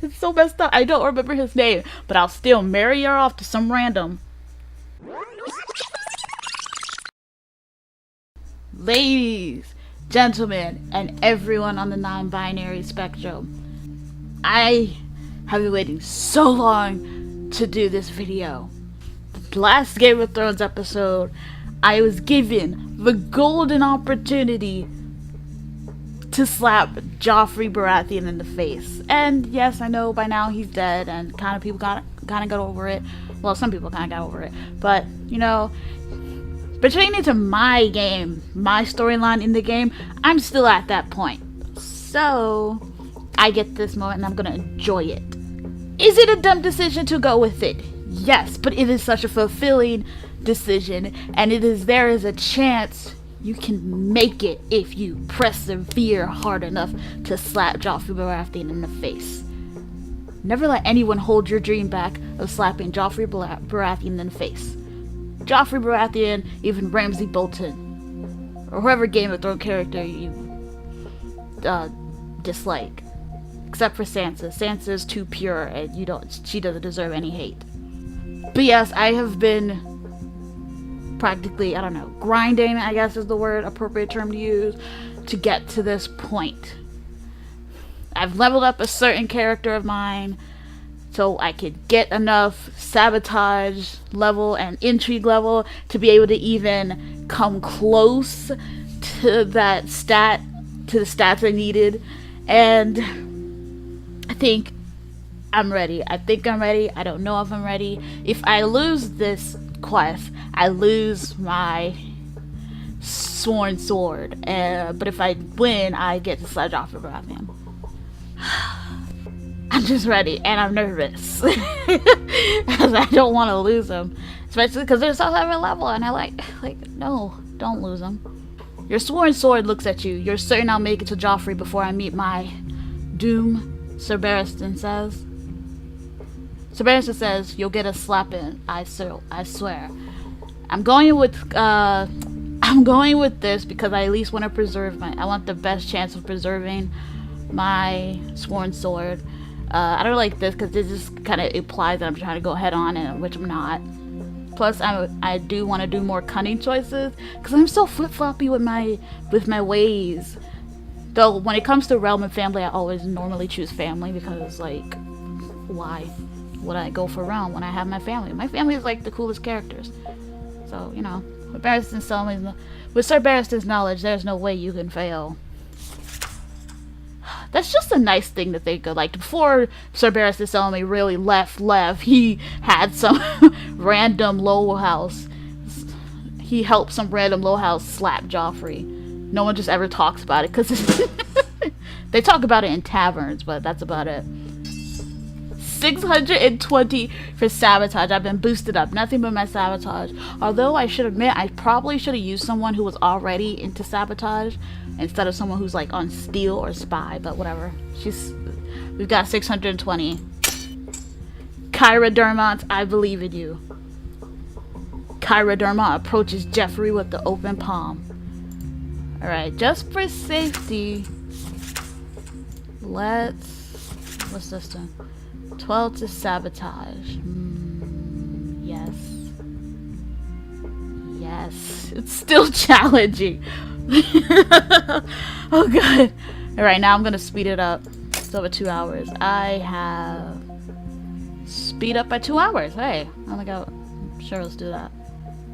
It's so messed up. I don't remember his name, but I'll still marry her off to some random. Ladies, gentlemen, and everyone on the non-binary spectrum, I have been waiting so long to do this video. The last Game of Thrones episode, I was given the golden opportunity to slap Joffrey Baratheon in the face. And yes, I know by now he's dead, and kind of people kind of got over it. Well, some people kind of got over it, but you know, pertaining to my game, my storyline in the game, I'm still at that point. So I get this moment, and I'm gonna enjoy it. Is it a dumb decision to go with it? Yes, but it is such a fulfilling decision, and there is a chance you can make it if you persevere hard enough to slap Joffrey Baratheon in the face. Never let anyone hold your dream back of slapping Joffrey Baratheon in the face. Joffrey Baratheon, even Ramsay Bolton, or whoever Game of Thrones character you dislike, except for Sansa. Sansa's too pure, and she doesn't deserve any hate. But yes, I have been practically, I don't know, grinding, I guess is the appropriate term to use, to get to this point. I've leveled up a certain character of mine so I could get enough sabotage level and intrigue level to be able to even come close to the stats I needed. And I think I'm ready. I don't know if I'm ready. If I lose this quest, I lose my sworn sword. But if I win, I get to slap Joffrey Baratheon. I'm just ready, and I'm nervous. Because I don't want to lose him. Especially because they're so high level, and I no, don't lose him. Your sworn sword looks at you. You're certain I'll make it to Joffrey before I meet my doom, Sir Barristan says. Sir Barristan says, you'll get a slap in, I swear. I'm going with this because I at least want to preserve I want the best chance of preserving my sworn sword. I don't like this because it just kind of implies that I'm trying to go head on, and which I'm not. Plus, I do want to do more cunning choices because I'm so flip-floppy with my ways. Though when it comes to realm and family, I always normally choose family because why would I go for realm when I have my family? My family is the coolest characters. So you know, with Sir Barristan's knowledge, there's no way you can fail. That's just a nice thing that they could, before Sir Barristan Selmy really left, he had some random low house. He helped some random low house slap Joffrey. No one just ever talks about it, because they talk about it in taverns, but that's about it. 620 for sabotage. I've been boosted up. Nothing but my sabotage. Although I should admit, I probably should have used someone who was already into sabotage instead of someone who's on steal or spy, but whatever. We've got 620. Kyra Dermont, I believe in you. Kyra Dermont approaches Joffrey with the open palm. Alright, just for safety, what's this then? 12 to sabotage. Yes. Yes. It's still challenging. Oh god. Alright, now I'm gonna speed it up. It's over 2 hours. I have speed up by 2 hours. Hey, sure, let's do that.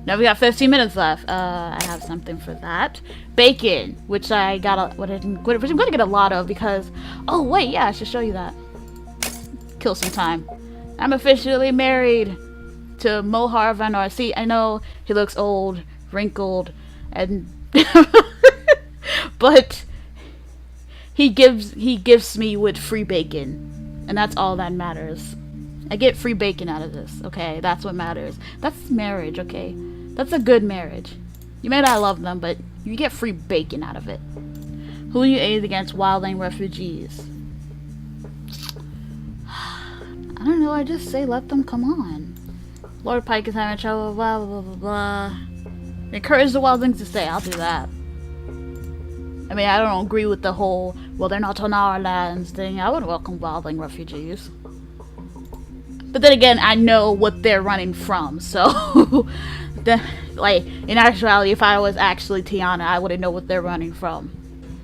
Now we got 15 minutes left. I have something for that. Bacon, which I got which I'm gonna get a lot of because, oh wait, yeah, I should show you that. Kill some time. I'm officially married to Mohar Vanor. See, I know he looks old, wrinkled, and but he gives me with free bacon, and that's all that matters. I get free bacon out of this. Okay, that's what matters. That's marriage. Okay, that's a good marriage. You may not love them, but you get free bacon out of it. Who will you aid against wildling refugees? I don't know, I just say let them come on. Lord Pike is having trouble, blah blah blah blah blah. Encourage the wildlings to stay, I'll do that. I mean, I don't agree with the whole, well, they're not on our lands thing. I would welcome wildling refugees. But then again, I know what they're running from, so... like, in actuality, if I was actually Tiana, I wouldn't know what they're running from.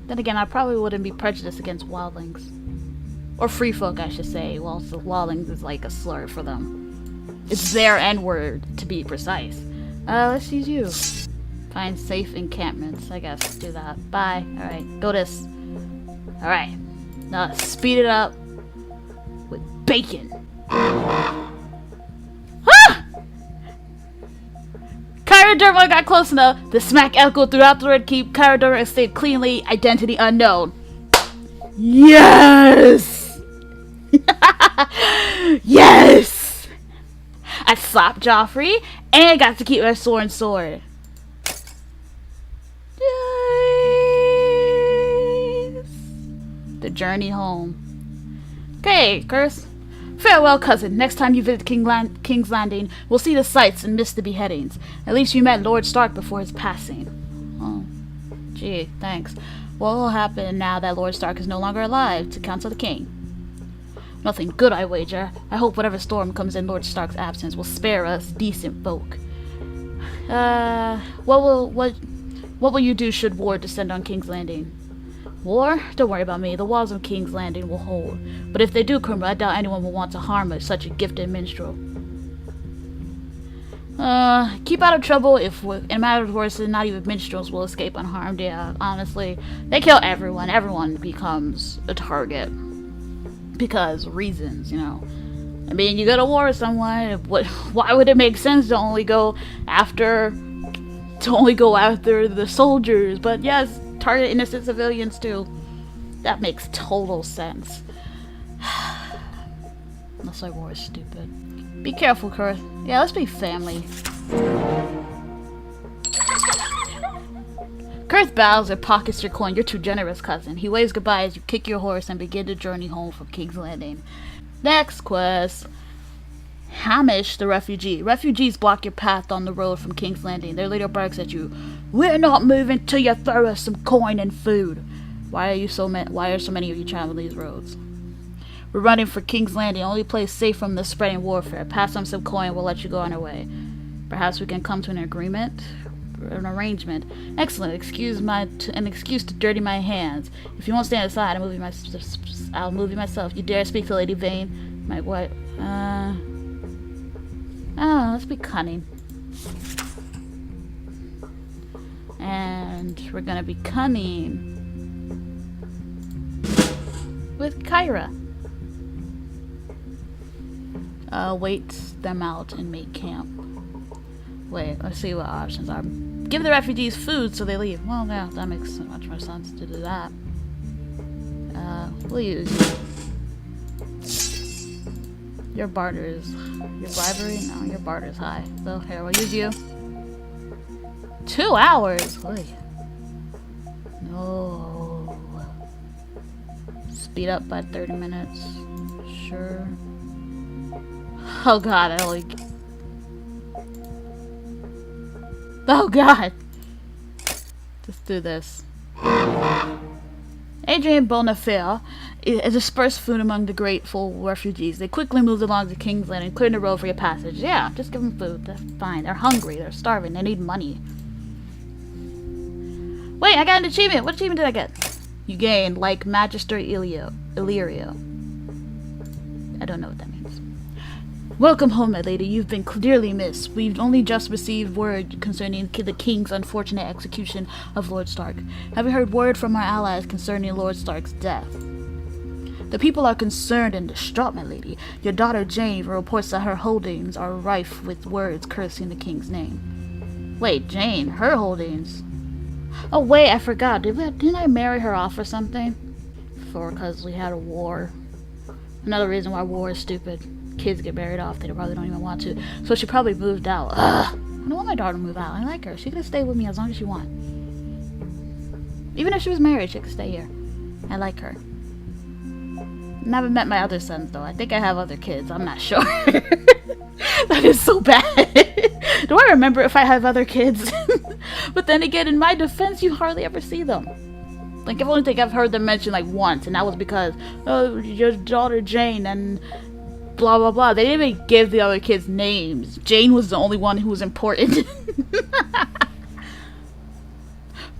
Then again, I probably wouldn't be prejudiced against wildlings. Or free folk, I should say. Well, so wildlings is like a slur for them. It's their N-word, to be precise. Let's use you. Find safe encampments. I guess. Do that. Bye. Alright, go this. Alright. Now, speed it up with bacon. Ah! Cara Durma got close enough. The smack echoed throughout the Red Keep. Cara Durma stayed cleanly. Identity unknown. Yes! Yes! I slapped Joffrey and got to keep my sword. Yes! The journey home. Okay, Curse. Farewell, cousin. Next time you visit King's Landing, we'll see the sights and miss the beheadings. At least you met Lord Stark before his passing. Oh, gee, thanks. What will happen now that Lord Stark is no longer alive to counsel the king? Nothing good, I wager. I hope whatever storm comes in Lord Stark's absence will spare us decent folk. What will you do should war descend on King's Landing? War? Don't worry about me. The walls of King's Landing will hold. But if they do come, I doubt anyone will want to harm such a gifted minstrel. Keep out of trouble. If in a matter of horses, not even minstrels will escape unharmed. Yeah, honestly, they kill everyone. Everyone becomes a target because reasons, you know. I mean, you go to war with someone. Why would it make sense to only go after the soldiers? But yes, target innocent civilians too. That makes total sense. Unless like war is stupid. Be careful, Kurth. Yeah, let's be family. Kurth bows and pockets your coin. You're too generous, cousin. He waves goodbye as you kick your horse and begin the journey home from King's Landing. Next quest. Hamish the refugee. Refugees block your path on the road from King's Landing. Their leader barks at you. We're not moving till you throw us some coin and food. Why are so many of you traveling these roads? We're running for King's Landing, only place safe from the spreading warfare. Pass them some coin, we'll let you go on our way. Perhaps we can come to an agreement? An arrangement. Excellent. An excuse to dirty my hands. If you won't stand aside, I'll move you myself. You dare speak to Lady VAINE? My what? Oh, let's be cunning. And we're gonna be cunning with Kyra. Wait them out and make camp. Wait, let's see what options are. Give the refugees food so they leave. Well, yeah, that makes so much more sense to do that. We'll use you. Your barter is... Your bribery? No, your barter is high. So, here, we'll use you. 2 hours? Oy. No. Speed up by 30 minutes. Sure. Oh god, Oh god! Let's do this. Adrian Bonafere dispersed food among the grateful refugees. They quickly moved along to King's Landing and cleared the road for your passage. Yeah, just give them food. That's fine. They're hungry. They're starving. They need money. Wait, I got an achievement. What achievement did I get? You gained, like Magister Illyrio. I don't know what that means. Welcome home, my lady. You've been dearly missed. We've only just received word concerning the king's unfortunate execution of Lord Stark. Have you heard word from our allies concerning Lord Stark's death? The people are concerned and distraught, my lady. Your daughter Jane reports that her holdings are rife with words cursing the king's name. Wait, Jane? Her holdings? Oh wait, I forgot. Didn't I marry her off or something? Because we had a war. Another reason why war is stupid. Kids get married off. They probably don't even want to. So she probably moved out. Ugh. I don't want my daughter to move out. I like her. She can stay with me as long as she wants. Even if she was married, she could stay here. I like her. Never met my other sons, though. I think I have other kids. I'm not sure. That is so bad. Do I remember if I have other kids? But then again, in my defense, you hardly ever see them. Like, I only think I've heard them mentioned like once, and that was because, oh, your daughter Jane and blah blah blah. They didn't even give the other kids names. Jane was the only one who was important.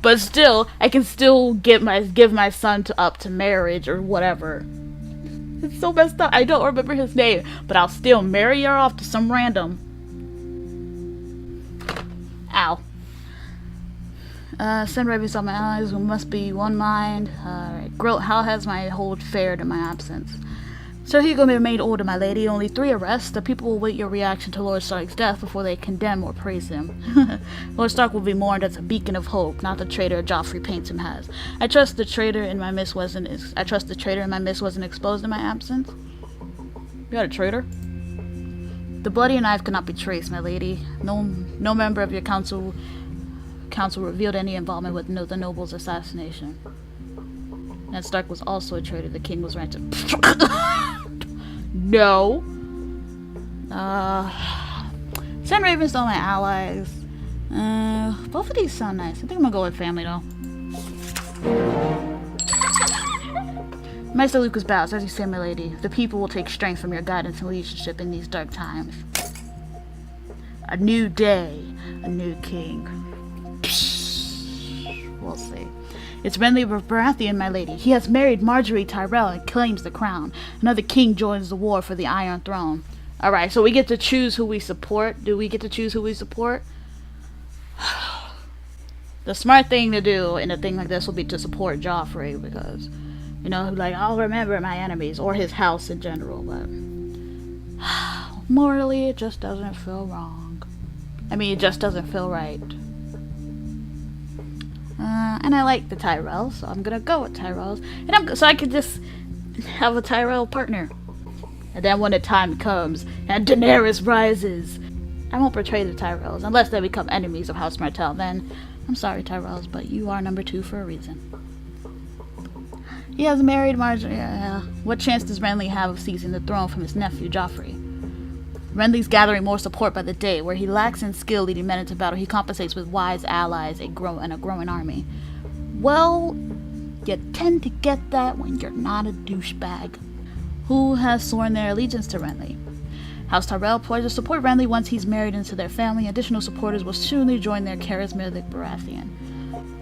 But still, I can still give my son up to marriage or whatever. It's so messed up. I don't remember his name, but I'll still marry her off to some random. Ow. Send ravens on my allies. We must be one mind. Alright. Groat, how has my hold fared in my absence? Sir Hugo made order, my lady. Only 3 arrests. The people will wait your reaction to Lord Stark's death before they condemn or praise him. Lord Stark will be mourned as a beacon of hope, not the traitor Joffrey paints him as. I trust the traitor in my midst wasn't exposed in my absence. You got a traitor? The bloody knife cannot be traced, my lady. No member of your council revealed any involvement with the noble's assassination. Ned Stark was also a traitor. The king was ransomed. No. Send ravens to all my allies. Both of these sound nice. I think I'm gonna go with family though. Maester Lucas bows, as you say, my lady. The people will take strength from your guidance and leadership in these dark times. A new day, a new king. We'll see. It's Renly Baratheon, my lady. He has married Marjorie Tyrell and claims the crown. Another king joins the war for the Iron Throne. Alright, so we get to choose who we support. Do we get to choose who we support? The smart thing to do in a thing like this will be to support Joffrey, because, you know, like, I'll remember my enemies, or his house in general, but morally, it just doesn't feel wrong. I mean, it just doesn't feel right. And I like the Tyrells, so I'm gonna go with Tyrells. And so I could just have a Tyrell partner. And then when the time comes and Daenerys rises, I won't betray the Tyrells unless they become enemies of House Martell. Then I'm sorry, Tyrells, but you are number 2 for a reason. He has married Marjorie. What chance does Renly have of seizing the throne from his nephew Joffrey? Renly's gathering more support by the day. Where he lacks in skill leading men into battle, he compensates with wise allies and a growing army. Well, you tend to get that when you're not a douchebag. Who has sworn their allegiance to Renly? House Tyrell pledged to support Renly once he's married into their family. Additional supporters will soon join their charismatic Baratheon.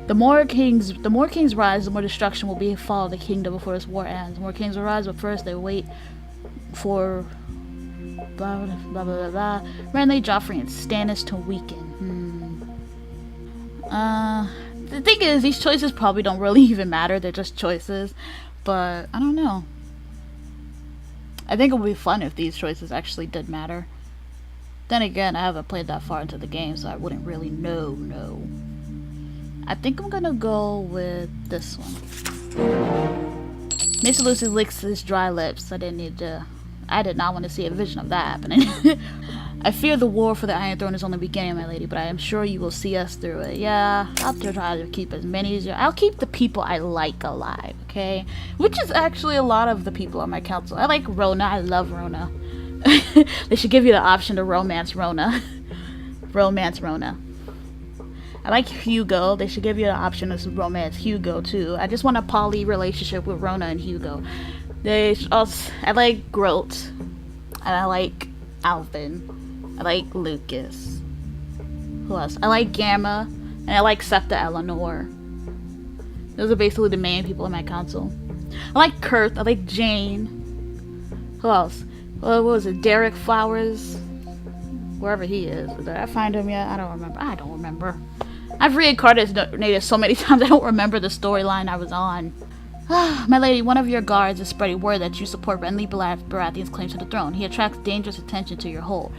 The more kings rise, the more destruction will befall the kingdom before this war ends. The more kings will rise, but first they wait for blah blah blah blah blah. Renly, Joffrey, and Stannis to weaken. The thing is, these choices probably don't really even matter. They're just choices. But I don't know. I think it would be fun if these choices actually did matter. Then again, I haven't played that far into the game, so I wouldn't really know. I think I'm gonna go with this one. Maester Lucy licks his dry lips. I did not want to see a vision of that happening. I fear the war for the Iron Throne is only beginning, my lady, but I am sure you will see us through it. Yeah, I'll try to keep as many as you. I'll keep the people I like alive, okay? Which is actually a lot of the people on my council. I like Rona. I love Rona. They should give you the option to romance Rona. Romance Rona. I like Hugo. They should give you the option to romance Hugo too. I just want a poly relationship with Rona and Hugo. I like Groat. And I like Alvin. I like Lucas. Who else? I like Gamma. And I like Septa Eleanor. Those are basically the main people in my council. I like Kurt. I like Jane. Who else? What was it? Derek Flowers? Wherever he is. Did I find him yet? I don't remember. I've reincarnated so many times I don't remember the storyline I was on. My lady, one of your guards is spreading word that you support Renly Baratheon's claim to the throne. He attracts dangerous attention to your hold.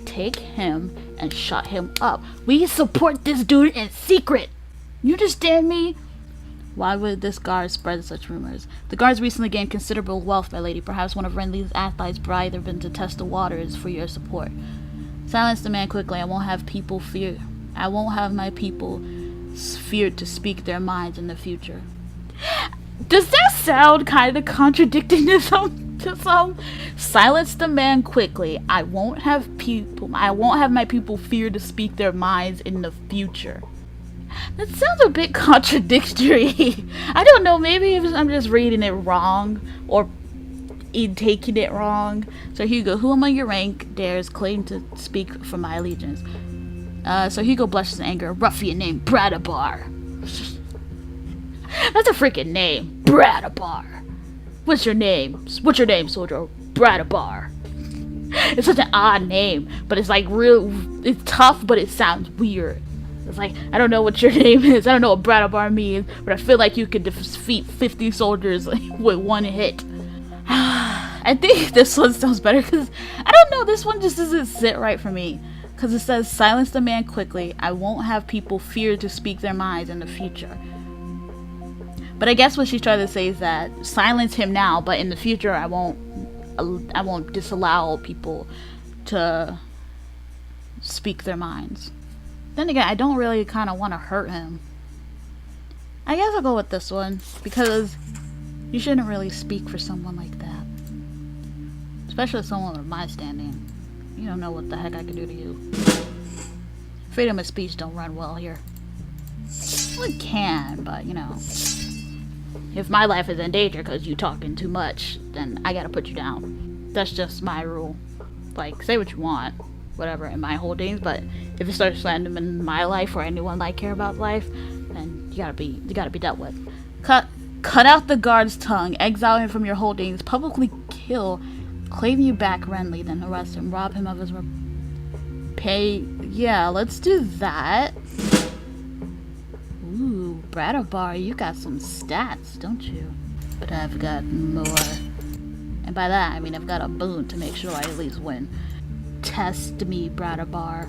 Take him and shut him up. We support this dude in secret. You understand me? Why would this guard spread such rumors? The guards recently gained considerable wealth, my lady. Perhaps one of Renly's acolytes brought them to test the waters for your support. Silence the man quickly. I won't have my people feared to speak their minds in the future. Does that sound kind of contradicting to some? Silence the man quickly. I won't have my people fear to speak their minds in the future. That sounds a bit contradictory. I don't know, maybe I'm just reading it wrong or taking it wrong. So Hugo, who among your rank dares claim to speak for my allegiance? So Hugo blushes in anger. A ruffian named Bradabar. That's a freaking name. Bradabar. What's your name? What's your name, soldier? Bradabar. It's such an odd name, but it's like it's tough, but it sounds weird. It's like, I don't know what your name is. I don't know what Bradabar means, but I feel like you could defeat 50 soldiers with one hit. I think this one sounds better because, I don't know, this one just doesn't sit right for me. Because it says, silence the man quickly. I won't have people fear to speak their minds in the future. But I guess what she's trying to say is that silence him now, but in the future I won't disallow people to speak their minds. Then again, I don't really kind of want to hurt him. I guess I'll go with this one, because you shouldn't really speak for someone like that. Especially someone with my standing. You don't know what the heck I can do to you. Freedom of speech don't run well here. Well, it can, but you know. If my life is in danger because you talking too much, then I gotta put you down. That's just my rule. Like, say what you want, whatever, in my holdings, but if it starts landing in my life or anyone I care about life, then you gotta be dealt with. Cut out the guard's tongue, exile him from your holdings, publicly kill, claim you back Renly, then arrest him, rob him of his pay. Yeah, let's do that. Ooh, Bradabar, you got some stats, don't you? But I've got more. And by that, I mean I've got a boon to make sure I at least win. Test me, Bradabar.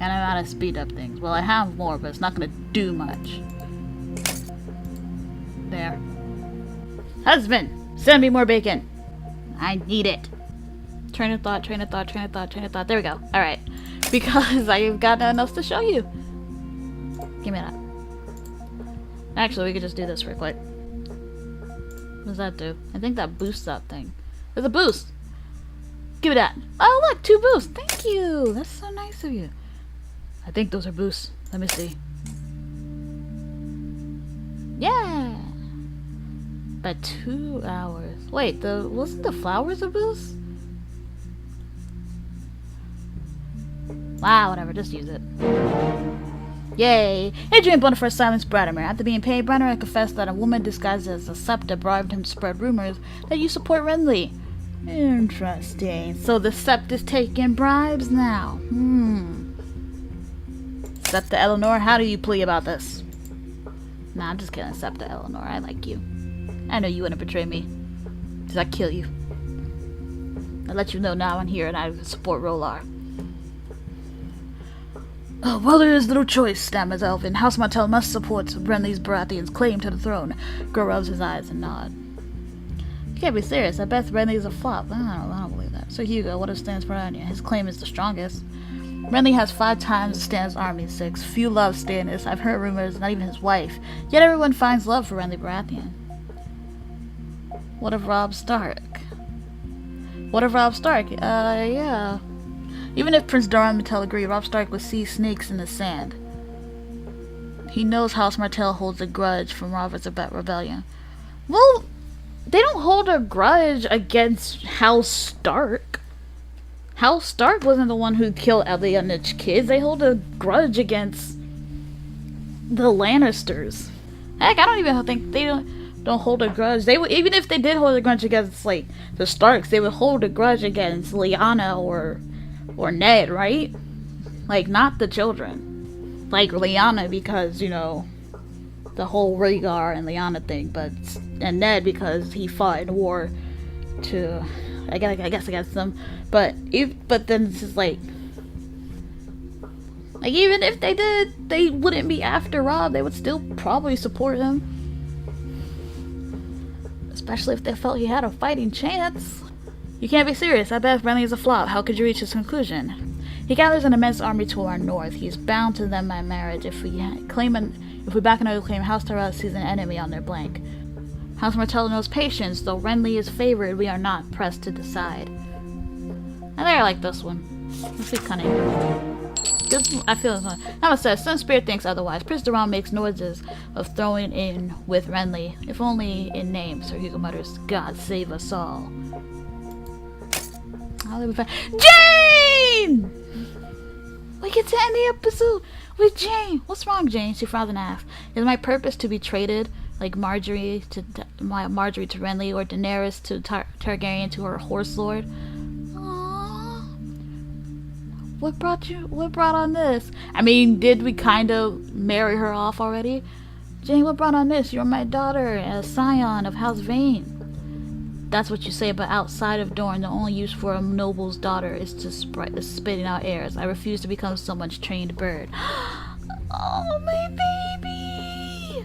And I'm out of speed up things. Well, I have more, but it's not gonna do much. There. Husband, send me more bacon. I need it. Train of thought, train of thought, train of thought, train of thought. There we go. Alright. Because I've got nothing else to show you. Give me that. Actually, we could just do this real quick. What does that do? I think that boosts that thing. There's a boost! Give me that. Oh, look! 2 boosts! Thank you! That's so nice of you. I think those are boosts. Let me see. Yeah! By 2 hours. Wait, wasn't the flowers a boost? Wow, whatever. Just use it. Yay! Adrian Bonifar silenced Bannerman. After being paid, Bannerman confessed that a woman disguised as a Sept bribed him to spread rumors that you support Renly. Interesting. So the Sept is taking bribes now. Septa Eleanor, how do you plea about this? Nah, I'm just kidding. Septa Eleanor, I like you. I know you wouldn't betray me. Because I kill you. I'll let you know now I'm here and I support Rolar. Oh, well, there is little choice, stammers Elvin. House Martell must support Renly's Baratheon's claim to the throne. Gro rubs his eyes and nod. You can't be serious. I bet Renly is a flop. I don't believe that. So Hugo, what does Stannis Baratheon? His claim is the strongest. Renly has 5 times Stannis' army, 6. Few love Stannis. I've heard rumors, not even his wife. Yet everyone finds love for Renly Baratheon. What of Robb Stark? What of Robb Stark? Yeah. Even if Prince Doran and Martell agree, Robb Stark would see snakes in the sand. He knows House Martell holds a grudge from Robert's rebellion. Well, they don't hold a grudge against House Stark. House Stark wasn't the one who killed Elia and its kids. They hold a grudge against the Lannisters. Heck, I don't even think they don't hold a grudge. They would, even if they did hold a grudge against like the Starks, they would hold a grudge against Lyanna or Ned, right? Like, not the children. Like Lyanna because, you know, the whole Rhaegar and Lyanna thing, and Ned because he fought in war to, I guess against them. But then it's just like even if they did, they wouldn't be after Robb. They would still probably support him, especially if they felt he had a fighting chance. You can't be serious. I bet Renly is a flop. How could you reach this conclusion? He gathers an immense army to our north. He's bound to them by marriage. If we back another claim, House Tyrell sees an enemy on their flank. House Martell knows patience. Though Renly is favored, we are not pressed to decide. I think I like this one. Let's be cunning. This, I feel this one. Nama says, some spirit thinks otherwise. Prince Duran makes noises of throwing in with Renly, if only in name. Sir Hugo mutters, God save us all. Jane! We get to end the episode with Jane. What's wrong, Jane? She frowns and asks, is my purpose to be traded like Marjorie to Renly or Daenerys to Targaryen to her horse lord? What brought on this? I mean, did we kind of marry her off already? Jane, what brought on this? You're my daughter, a scion of House VAINE. That's what you say, but outside of Dorne, the only use for a noble's daughter is to spitting out heirs. I refuse to become someone's trained bird. Oh, my baby!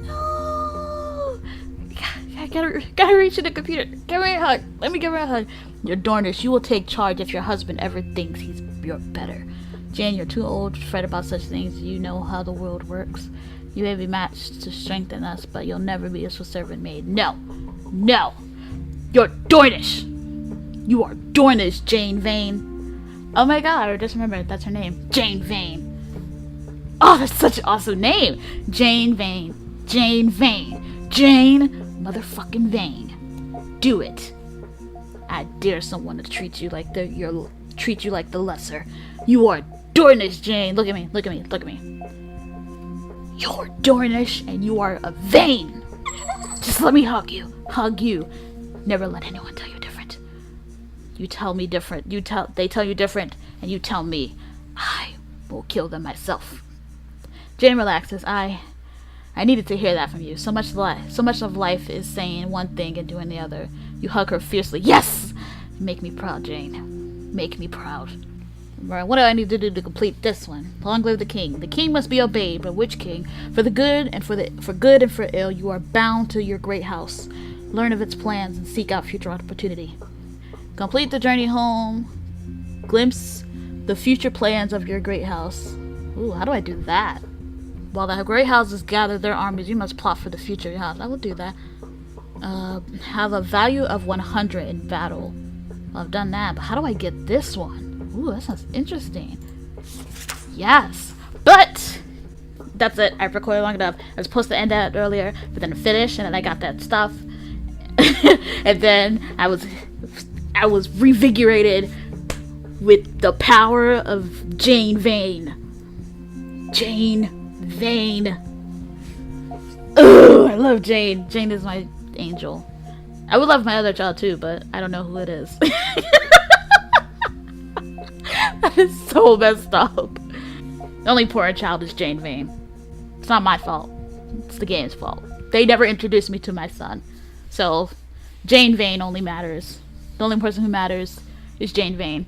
No! I gotta reach in the computer. Give me a hug. Let me give her a hug. You're Dornish. You will take charge if your husband ever thinks you're better. Jane, you're too old to fret about such things. You know how the world works. You may be matched to strengthen us, but you'll never be a servant maid. No. No. You're Dornish. You are Dornish, Jane VAINE. Oh my god, I just remembered. That's her name. Jane VAINE. Oh, that's such an awesome name. Jane VAINE. Jane VAINE. Jane motherfucking VAINE. Do it. I dare someone to treat you like the lesser. You are Dornish, Jane. Look at me. Look at me. Look at me. You're Dornish and you are a VAINE. Just let me hug you. Hug you. Never let anyone tell you different. You tell me different. They tell you different, and you tell me. I will kill them myself. Jane relaxes. I needed to hear that from you. So much of life is saying one thing and doing the other. You hug her fiercely. Yes! Make me proud, Jane. Make me proud. Right, what do I need to do to complete this one? Long live the king. The king must be obeyed, but which king? For the good and for good and for ill, you are bound to your great house. Learn of its plans and seek out future opportunity. Complete the journey home. Glimpse the future plans of your great house. Ooh, how do I do that? While the great houses gather their armies, you must plot for the future house. I will do that. Have a value of 100 in battle. Well, I've done that, but how do I get this one? Ooh, that sounds interesting. Yes, but that's it. I've recorded long enough. I was supposed to end that earlier, but then finish, and then I got that stuff, and then I was revigorated with the power of Jane VAINE. Jane VAINE. Oh, I love Jane. Jane is my angel. I would love my other child too, but I don't know who it is. That is so messed up. The only important child is Jane VAINE. It's not my fault. It's the game's fault. They never introduced me to my son. So, Jane VAINE only matters. The only person who matters is Jane VAINE.